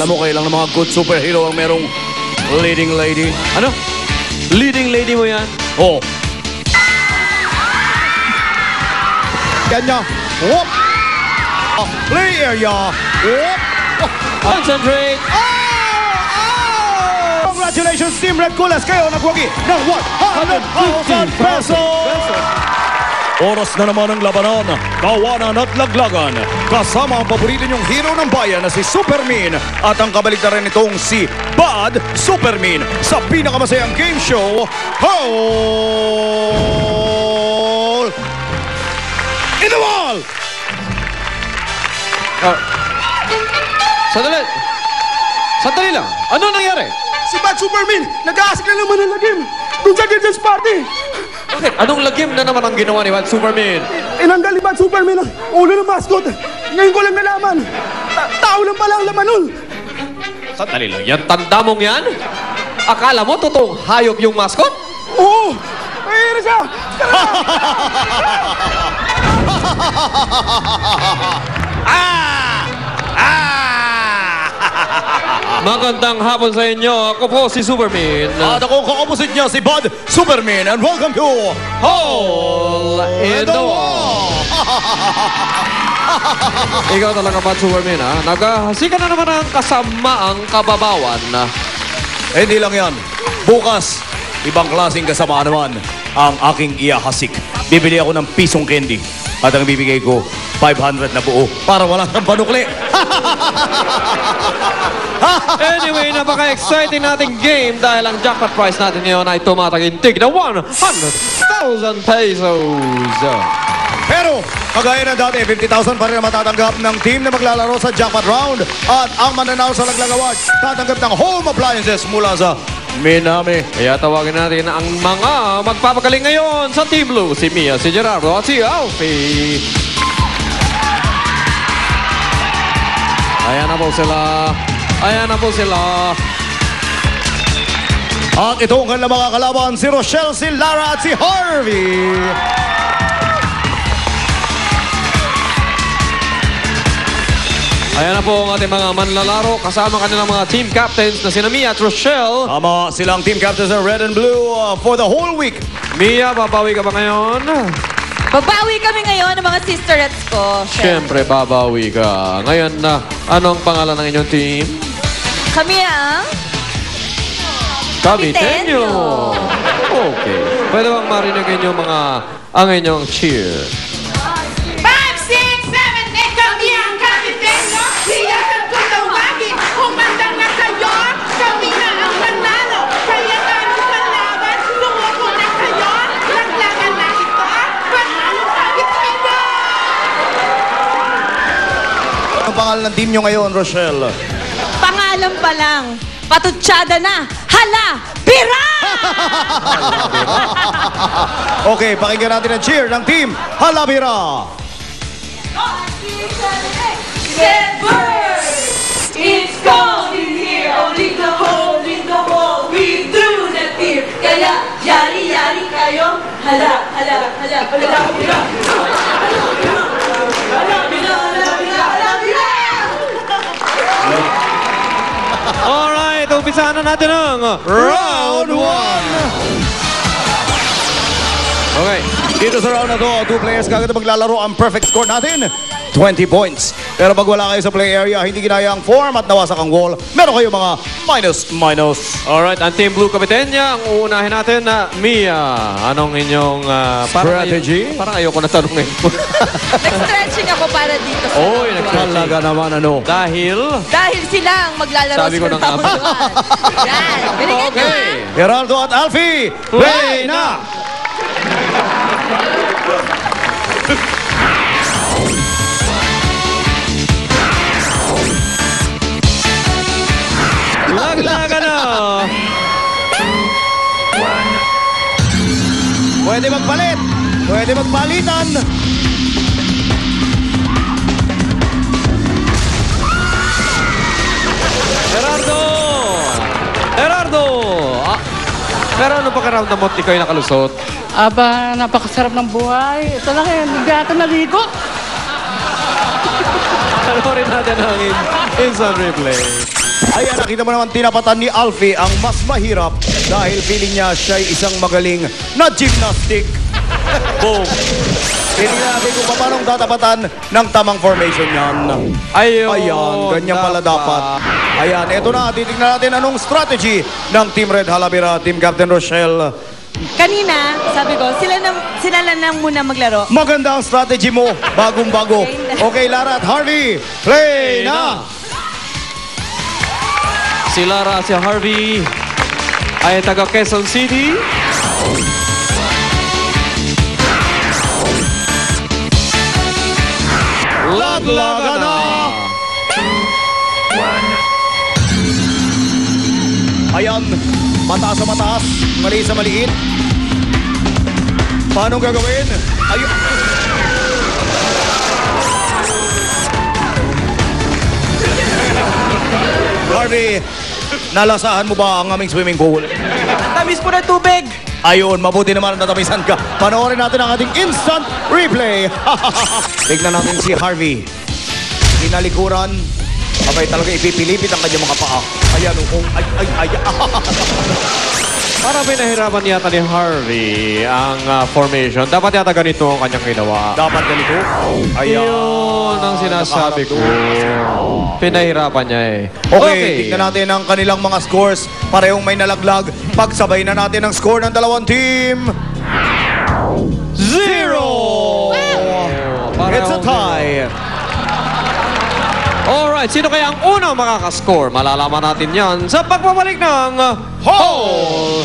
Alam mo, kailang ng mga good superhero ang merong leading lady. Ano? Leading lady mo yan? Oh. Ganyan. Whoop. Play area. Whoop. Concentrate! Congratulations, Team Red Coolers. Kayo nagwagi ng 100,000 pesos. Oras na naman ang labanan, kawanan at laglagan. Kasama ang paborito niyong hero ng bayan na si Superman at ang kabaligtaran nitong si Bad Superman sa pinakamasayang game show, Hole in the Wall! Sandali lang. Ano nangyari? Si Bad Superman, nag-aasik na naman ng lagim. Doon sa Children's Party. Bakit? Anong lagim na naman ang ginawa ni Bad Superman? Inanggal ni Bad Superman ang ulo ng mascot. Ngayon ko lang nalaman. Tao lang pala ang laman nun. Sandali lang. Yan tanda mong yan? Akala mo totoong hayop yung mascot? Oo. Ayun na siya. Magandang hapon sa inyo. Ako po si Superman. At ako kakapusit niya si Bad Superman and welcome to Hole in the Wall. Ikaw talaga, Bad Superman, ha? Naghahasikan na naman ang kasamaang kababawan. Hindi lang yan. Bukas, ibang klaseng kasamaan naman ang aking iahasik. Bibili ako ng pisong candy. At ang bibigay ko, 500 na buo para wala kang panukli. Anyway, napaka-exciting nating game dahil ang jackpot prize natin ngayon ay tumatagintig na 100,000 pesos. Pero, kagaya na dati, 50,000 pa rin ang matatanggap ng team na maglalaro sa jackpot round. At ang mananalo sa Laglag Award, tatanggap ng home appliances mula sa Minami. Kaya tawagin natin ang mga magpapagaling ngayon sa Team Blue. Si Mia, si Gerardo at si Alfie. Ayan na po sila. Ayan na po sila. At ito ang kanilang mga kalaban, si Rochelle, si Lara at si Harvey. Ayan na po ang ating mga manlalaro. Kasama kanilang mga team captains na sina Mia at Rochelle. Tama, silang team captains ng Red and Blue for the whole week. Mia, babawi ka ba ngayon? Babawi kami ngayon ng mga sisterets ko. Siyempre, babawi ka. Ngayon na, ano ang pangalan ng inyong team? Kami ang... Kabitenyo. Okay. Pwede bang marinig inyong mga ang inyong cheer? 5, 6, 7, 8, kami ang Kapitenyo. Siya ang tutawagin. Umandang na kayo, kami na ang manalo. Kaya tanong kalaban, sumuko na kayo. Laglagan na ito, panalo Kapitenyo. Ang pangalan ng team nyo ngayon, Rochelle? Pangalan pa lang. Patutsyada na. Hala! Bira! Okay, pakinggan natin ang cheer ng team Halabira. Get birds! It's cold in here, only the hole in the wall. We do not fear. Kaya, yari-yari kayo. Hala, hala, hala, hala, bira. Alright, umpisahan na natin ang Round 1! Okay, dito sa round na to, 2 players kagad na maglalaro. Ang perfect score natin, 20 points. Pero pag wala kayo sa play area, hindi ginaya ang form at nawasak ang wall, meron kayo mga minus. Alright, ang Team Blue Kapitenya, ang uunahin natin na Mia. Anong inyong strategy? Parang ayoko na tanungin. Nag-stretching ako para dito sa Oy, round one. Talaga naman ano. Dahil, Dahil sila ang maglalaro Sabi ko sa na nga round ba? one. Yan. Binigyan nyo, okay. Gerardo at Alfie, play na! laglaga na. Pwede magpalit, pwede magpalitan. Gerardo! Gerardo! Pero ano pakiramdam mo at ikaw ay nakalusot? Aba, napakasarap ng buhay. Ito lang eh, hindi ata naligo. Panoorin natin ang instant replay. Ayan, nakita mo naman tinapatan ni Alfie ang mas mahirap dahil feeling niya siya'y isang magaling na gymnastic. Boom! Tingnan natin kung paano tatapatan ng tamang formation yan. Ayun. Ayan, ganyan pala dapat. Ayan, eto na. Titignan natin anong strategy ng Team Red Halavira, Team Captain Rochelle. Kanina, sabi ko, sila lang muna maglaro. Maganda ang strategy mo. Bagong-bago. Okay, Lara at Harvey, play na! Si Lara at si Harvey ay taga Quezon City. Laglagan na! Ayan, mataas sa mataas, maliit sa maliit. Paano gagawin? Ayun. Harvey, nalasahan mo ba ang aming swimming pool? Tamis po ng tubig. Ayun, mabuti naman ang natamisan ka. Panoorin natin ang ating instant replay. Tignan natin si Harvey. Kinalikuran. Abay talaga ipipilipit ang kanyang mga paa. Ayan, ay. Para pinahirapan yata ni Harvey ang formation. Dapat yata ganito ang kanyang ginawa. Dapat ganito. Ayan. Yun ang sinasabi ko. Pinahirapan niya eh. Okay, tignan natin ang kanilang mga scores. Parehong may nalaglag. Pagsabay na natin ang score ng dalawang team. 0! It's a tie. Alright, sino kaya ang unang makakascore? Malalaman natin yan sa pagbabalik ng Hall